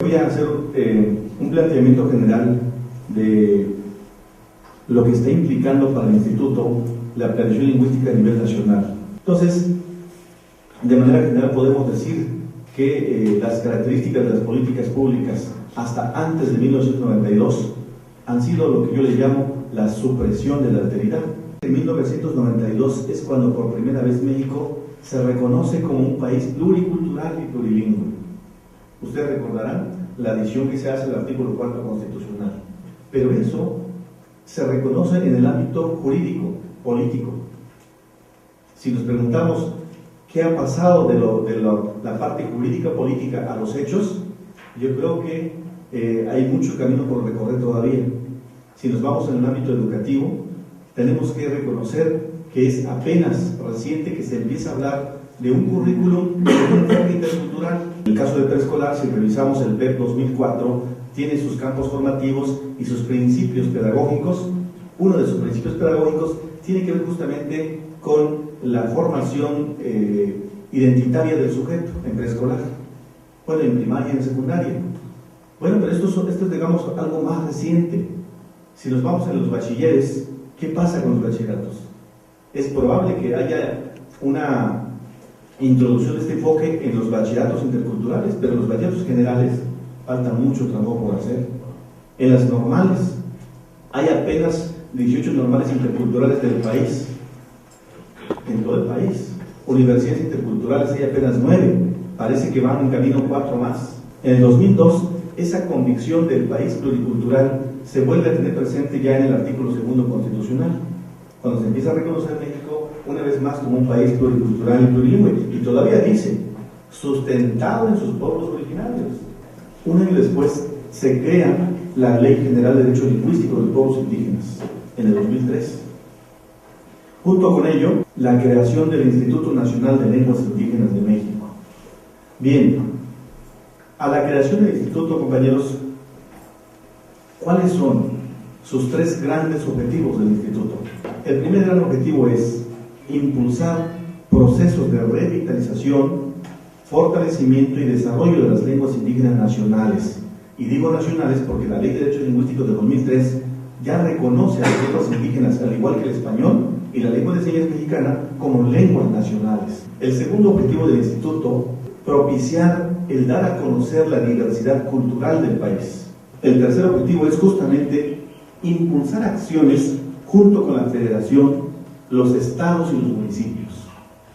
Voy a hacer un planteamiento general de lo que está implicando para el Instituto la planeación lingüística a nivel nacional. Entonces, de manera general podemos decir que las características de las políticas públicas hasta antes de 1992 han sido lo que yo le llamo la supresión de la alteridad. En 1992 es cuando por primera vez México se reconoce como un país pluricultural y plurilingüe. Ustedes recordarán la adición que se hace al artículo 4 constitucional, pero eso se reconoce en el ámbito jurídico, político. Si nos preguntamos qué ha pasado de la parte jurídica política a los hechos, yo creo que hay mucho camino por recorrer todavía. Si nos vamos en el ámbito educativo, tenemos que reconocer que es apenas reciente que se empieza a hablar de un currículum de un enfoque intercultural. En el caso de preescolar, si revisamos el PEP 2004, tiene sus campos formativos y sus principios pedagógicos. Uno de sus principios pedagógicos tiene que ver justamente con la formación identitaria del sujeto en preescolar, bueno, en primaria y en secundaria. Bueno, pero esto es, digamos, algo más reciente. Si nos vamos en los bachilleres, ¿qué pasa con los bachilleratos? Es probable que haya una introducción de este enfoque en los bachilleratos interculturales, pero en los bachilleratos generales falta mucho trabajo por hacer. En las normales, hay apenas 18 normales interculturales del país, en todo el país. Universidades interculturales hay apenas 9, parece que van en camino 4 más. En el 2002, esa convicción del país pluricultural se vuelve a tener presente ya en el artículo 2 constitucional, cuando se empieza a reconocer México una vez más como un país pluricultural y plurilingüe, y todavía dice, sustentado en sus pueblos originarios. Un año después se crea la Ley General de Derecho Lingüístico de los Pueblos Indígenas, en el 2003. Junto con ello, la creación del Instituto Nacional de Lenguas Indígenas de México. Bien, a la creación del instituto, compañeros, ¿cuáles son sus 3 grandes objetivos del instituto? El primer gran objetivo es impulsar procesos de revitalización, fortalecimiento y desarrollo de las lenguas indígenas nacionales. Y digo nacionales porque la Ley de Derechos Lingüísticos de 2003 ya reconoce a las lenguas indígenas, al igual que el español y la lengua de señas mexicana, como lenguas nacionales. El segundo objetivo del instituto, propiciar el dar a conocer la diversidad cultural del país. El tercer objetivo es justamente impulsar acciones junto con la Federación, los estados y los municipios.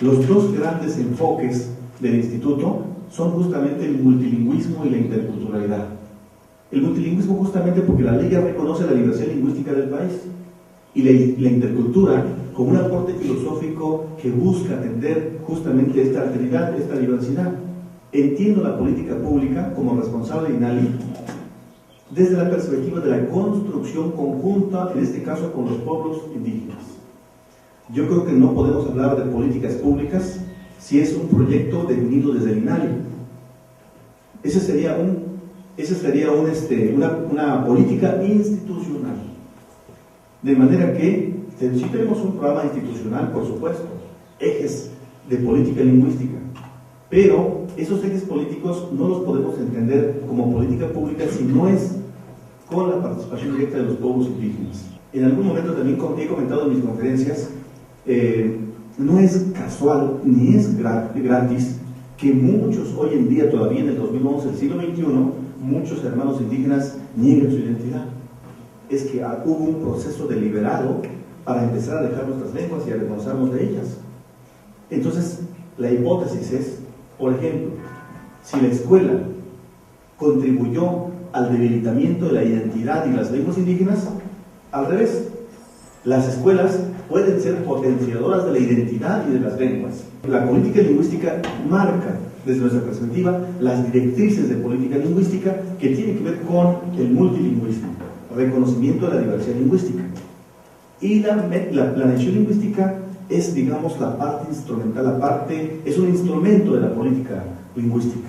Los 2 grandes enfoques del instituto son justamente el multilingüismo y la interculturalidad. El multilingüismo justamente porque la ley ya reconoce la diversidad lingüística del país, y la intercultura como un aporte filosófico que busca atender justamente esta alteridad, esta diversidad. Entiendo la política pública como responsable de INALI desde la perspectiva de la construcción conjunta, en este caso con los pueblos indígenas. Yo creo que no podemos hablar de políticas públicas si es un proyecto definido desde el INALI. Ese sería esa sería una política institucional. De manera que sí tenemos un programa institucional, por supuesto, ejes de política lingüística, pero esos ejes políticos no los podemos entender como política pública si no es con la participación directa de los pueblos indígenas. En algún momento también he comentado en mis conferencias, no es casual ni es gratis que muchos hoy en día, todavía en el 2011, el siglo XXI, muchos hermanos indígenas nieguen su identidad. Es que hubo un proceso deliberado para empezar a dejar nuestras lenguas y a reconocernos de ellas. Entonces, la hipótesis es, por ejemplo, si la escuela contribuyó al debilitamiento de la identidad y las lenguas indígenas, al revés, las escuelas pueden ser potenciadoras de la identidad y de las lenguas. La política lingüística marca, desde nuestra perspectiva, las directrices de política lingüística que tienen que ver con el multilingüismo, reconocimiento de la diversidad lingüística. Y la planeación lingüística es, digamos, la parte instrumental, es un instrumento de la política lingüística.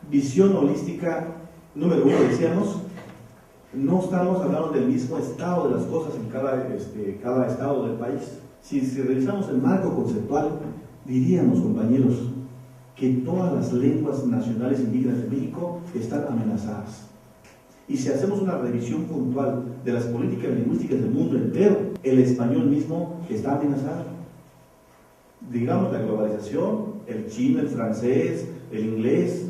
Visión holística, número 1, decíamos, no estamos hablando del mismo estado de las cosas en cada estado del país. Si revisamos el marco conceptual, diríamos, compañeros, que todas las lenguas nacionales indígenas de México están amenazadas. Y si hacemos una revisión puntual de las políticas lingüísticas del mundo entero, el español mismo está amenazado. Digamos, la globalización, el chino, el francés, el inglés,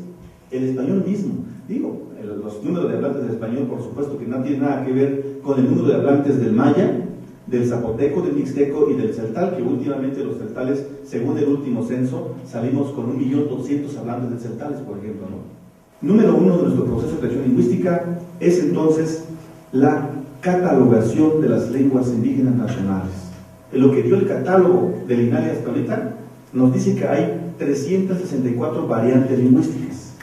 el español mismo. Digo, los números de hablantes del español, por supuesto, que no tienen nada que ver con el número de hablantes del maya, del zapoteco, del mixteco y del celtal, que últimamente los celtales, según el último censo, salimos con 1.200.000 hablantes de celtales, por ejemplo, ¿no? Número 1 de nuestro proceso de creación lingüística es entonces la catalogación de las lenguas indígenas nacionales. Lo que dio el catálogo del INALI hasta ahorita nos dice que hay 364 variantes lingüísticas,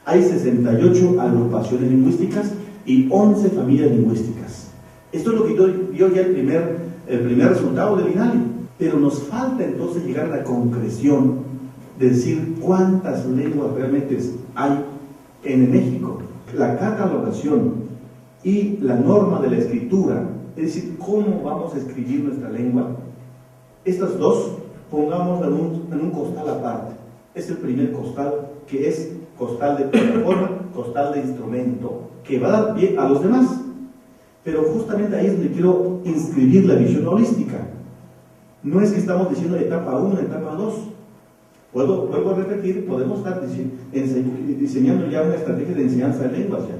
hay 68 agrupaciones lingüísticas y 11 familias lingüísticas. Esto es lo que dio ya el primer resultado del INALI, pero nos falta entonces llegar a la concreción de decir cuántas lenguas realmente hay en México. La catalogación y la norma de la escritura, es decir, cómo vamos a escribir nuestra lengua, estas dos pongámoslas en un costal aparte. Es el primer costal, que es costal de plataforma, costal de instrumento, que va a dar pie a los demás. Pero justamente ahí es donde quiero inscribir la visión holística. No es que estamos diciendo etapa 1, etapa 2. Vuelvo a repetir, podemos estar diseñando ya una estrategia de enseñanza de lenguas ya.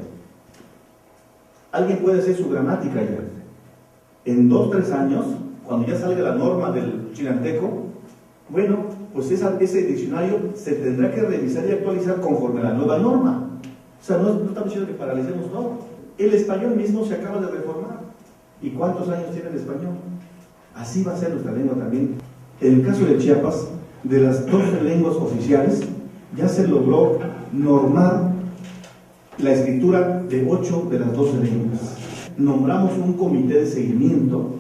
Alguien puede hacer su gramática ya. En 2-3 años, cuando ya salga la norma del chinanteco, bueno, pues ese diccionario se tendrá que revisar y actualizar conforme a la nueva norma. O sea, no estamos diciendo que paralicemos todo. El español mismo se acaba de reformar. ¿Y cuántos años tiene el español? Así va a ser nuestra lengua también. En el caso de Chiapas, de las 12 lenguas oficiales, ya se logró normar la escritura de 8 de las 12 lenguas. Nombramos un comité de seguimiento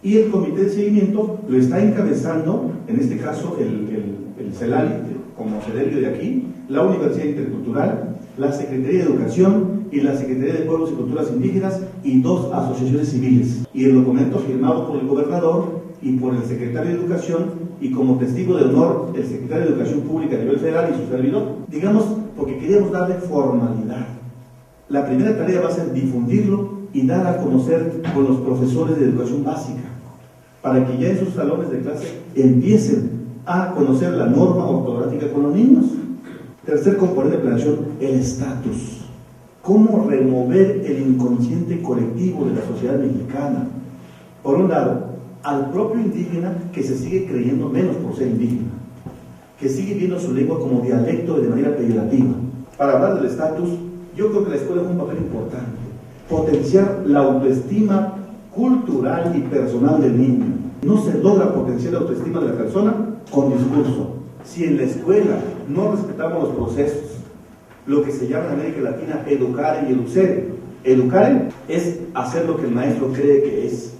y el comité de seguimiento lo está encabezando, en este caso, el CELALI, como CEDELIO de aquí, la Universidad Intercultural, la Secretaría de Educación y la Secretaría de Pueblos y Culturas Indígenas y 2 asociaciones civiles. Y el documento firmado por el gobernador y por el secretario de Educación, y como testigo de honor el secretario de Educación Pública a nivel federal y su servidor, digamos, porque queríamos darle formalidad. La primera tarea va a ser difundirlo y dar a conocer con los profesores de educación básica, para que ya en sus salones de clase empiecen a conocer la norma ortográfica con los niños. Tercer componente de planeación, el estatus. Cómo remover el inconsciente colectivo de la sociedad mexicana. Por un lado, al propio indígena que se sigue creyendo menos por ser indígena, que sigue viendo su lengua como dialecto de manera peyorativa. Para hablar del estatus, yo creo que la escuela juega un papel importante. Potenciar la autoestima cultural y personal del niño. No se logra potenciar la autoestima de la persona con discurso. Si en la escuela no respetamos los procesos, lo que se llama en América Latina educare y educere. Educare es hacer lo que el maestro cree que es.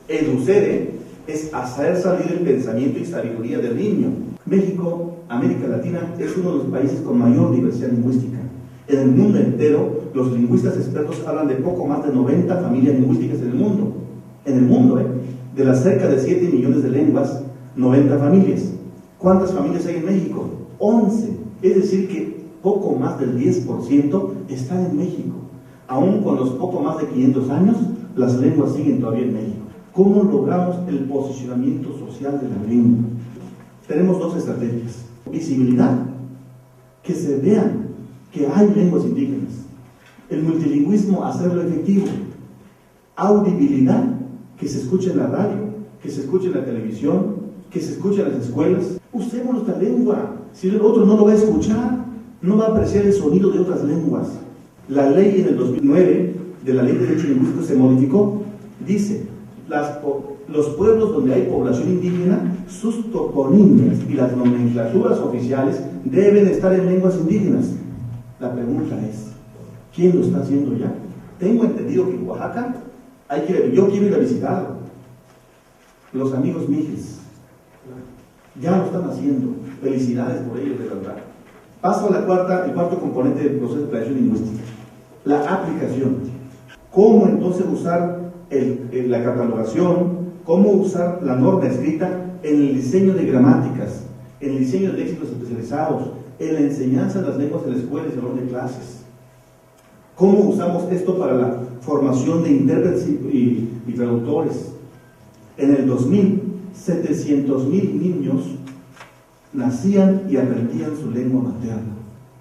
Educere es hacer salir el pensamiento y sabiduría del niño. México, América Latina, es uno de los países con mayor diversidad lingüística. En el mundo entero, los lingüistas expertos hablan de poco más de 90 familias lingüísticas en el mundo. En el mundo, de las cerca de 7 millones de lenguas, 90 familias. ¿Cuántas familias hay en México? 11. Es decir que poco más del 10% están en México. Aún con los poco más de 500 años, las lenguas siguen todavía en México. ¿Cómo logramos el posicionamiento social de la lengua? Tenemos dos estrategias. Visibilidad, que se vean que hay lenguas indígenas. El multilingüismo, hacerlo efectivo. Audibilidad, que se escuche en la radio, que se escuche en la televisión, que se escuche en las escuelas. Usemos nuestra lengua. Si el otro no lo va a escuchar, no va a apreciar el sonido de otras lenguas. La ley en el 2009 de la Ley de Derecho Lingüístico se modificó. Dice, los pueblos donde hay población indígena, sus toponimias y las nomenclaturas oficiales deben estar en lenguas indígenas. La pregunta es, ¿quién lo está haciendo ya? Tengo entendido que en Oaxaca yo quiero ir a visitarlo. Los amigos mijes ya lo están haciendo. Felicidades por ellos, de verdad. Paso a el cuarto componente del proceso de planeación lingüística, la aplicación. ¿Cómo entonces usar la catalogación? ¿Cómo usar la norma escrita en el diseño de gramáticas, en el diseño de léxicos especializados, en la enseñanza de las lenguas en la escuela y salón de clases? ¿Cómo usamos esto para la formación de intérpretes y traductores? En el 2000, 700,000 niños nacían y aprendían su lengua materna.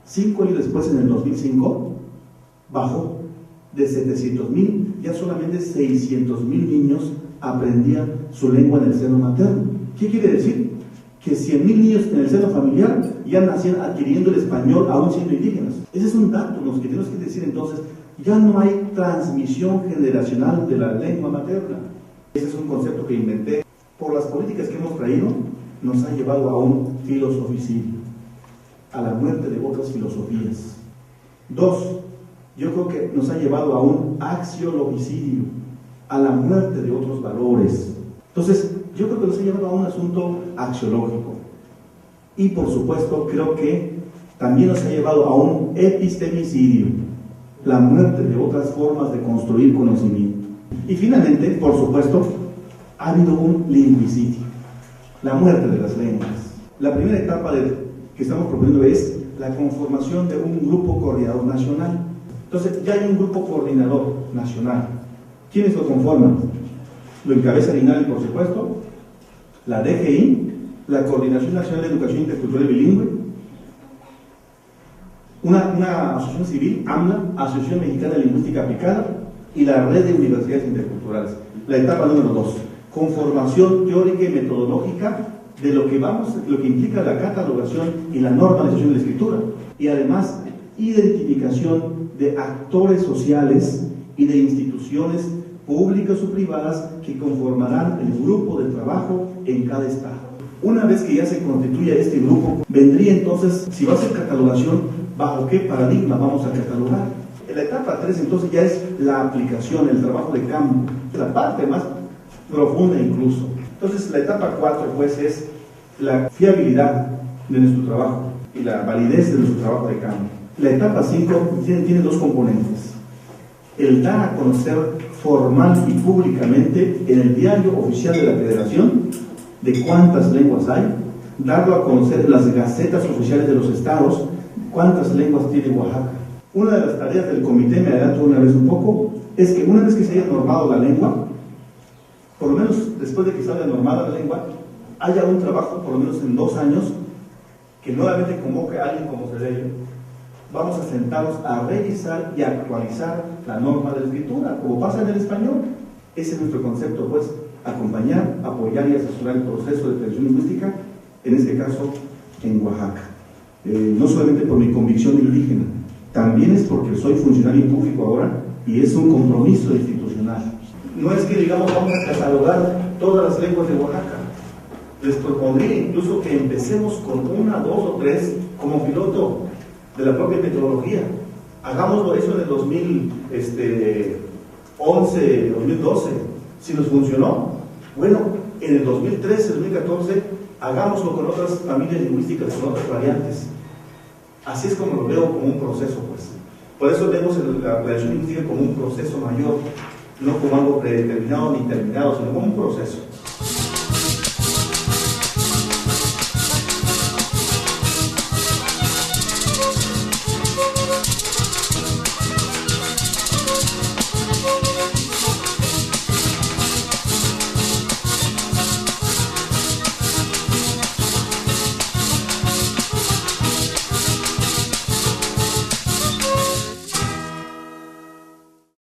5 años después, en el 2005, bajó de 700,000, ya solamente 600,000 niños aprendían su lengua en el seno materno. ¿Qué quiere decir? Que 100,000 niños en el seno familiar ya nacían adquiriendo el español aún siendo indígenas. Ese es un dato que tenemos que decir entonces. Ya no hay transmisión generacional de la lengua materna. Ese es un concepto que inventé. Por las políticas que hemos traído, nos ha llevado a un filosoficidio, a la muerte de otras filosofías. 2, yo creo que nos ha llevado a un axiologicidio, a la muerte de otros valores. Entonces, yo creo que nos ha llevado a un asunto axiológico. Y por supuesto, creo que también nos ha llevado a un epistemicidio, la muerte de otras formas de construir conocimiento. Y finalmente, por supuesto, ha habido un lingüicidio, la muerte de las lenguas. La primera etapa que estamos proponiendo es la conformación de un grupo coordinador nacional. Entonces, ya hay un grupo coordinador nacional. ¿Quiénes lo conforman? Lo encabeza el INALI, por supuesto, la DGI, la Coordinación Nacional de Educación Intercultural y Bilingüe, una asociación civil, AMLA, Asociación Mexicana de Lingüística Aplicada, y la Red de Universidades Interculturales. La etapa número 2, conformación teórica y metodológica de lo que implica la catalogación y la normalización de la escritura, y además identificación de actores sociales y de instituciones públicas o privadas que conformarán el grupo de trabajo en cada estado. Una vez que ya se constituya este grupo, vendría entonces, si va a ser catalogación, ¿bajo qué paradigma vamos a catalogar? En la etapa 3 entonces ya es la aplicación, el trabajo de campo, la parte más profunda incluso. Entonces la etapa 4 pues es la fiabilidad de nuestro trabajo y la validez de nuestro trabajo de campo. La etapa 5 tiene 2 componentes. El dar a conocer formal y públicamente en el diario oficial de la Federación de cuántas lenguas hay, darlo a conocer en las gacetas oficiales de los estados, cuántas lenguas tiene Oaxaca. Una de las tareas del comité, me adelanto una vez un poco, es que una vez que se haya normado la lengua, por lo menos después de que se haya normada la lengua, haya un trabajo por lo menos en 2 años que nuevamente convoque a alguien como Cedeño. Vamos a sentarnos a revisar y actualizar la norma de la escritura, como pasa en el español. Ese es nuestro concepto, pues, acompañar, apoyar y asesorar el proceso de planeación lingüística, en este caso en Oaxaca. No solamente por mi convicción indígena, también es porque soy funcionario público ahora y es un compromiso institucional. No es que digamos vamos a catalogar todas las lenguas de Oaxaca. Les propondría incluso que empecemos con 1, 2 o 3 como piloto de la propia metodología. Hagámoslo eso en el 2011, 2012. Si nos funcionó, bueno, en el 2013, 2014, hagámoslo con otras familias lingüísticas, con otras variantes. Así es como lo veo como un proceso, pues. Por eso vemos la planeación lingüística como un proceso mayor, no como algo predeterminado ni terminado, sino como un proceso.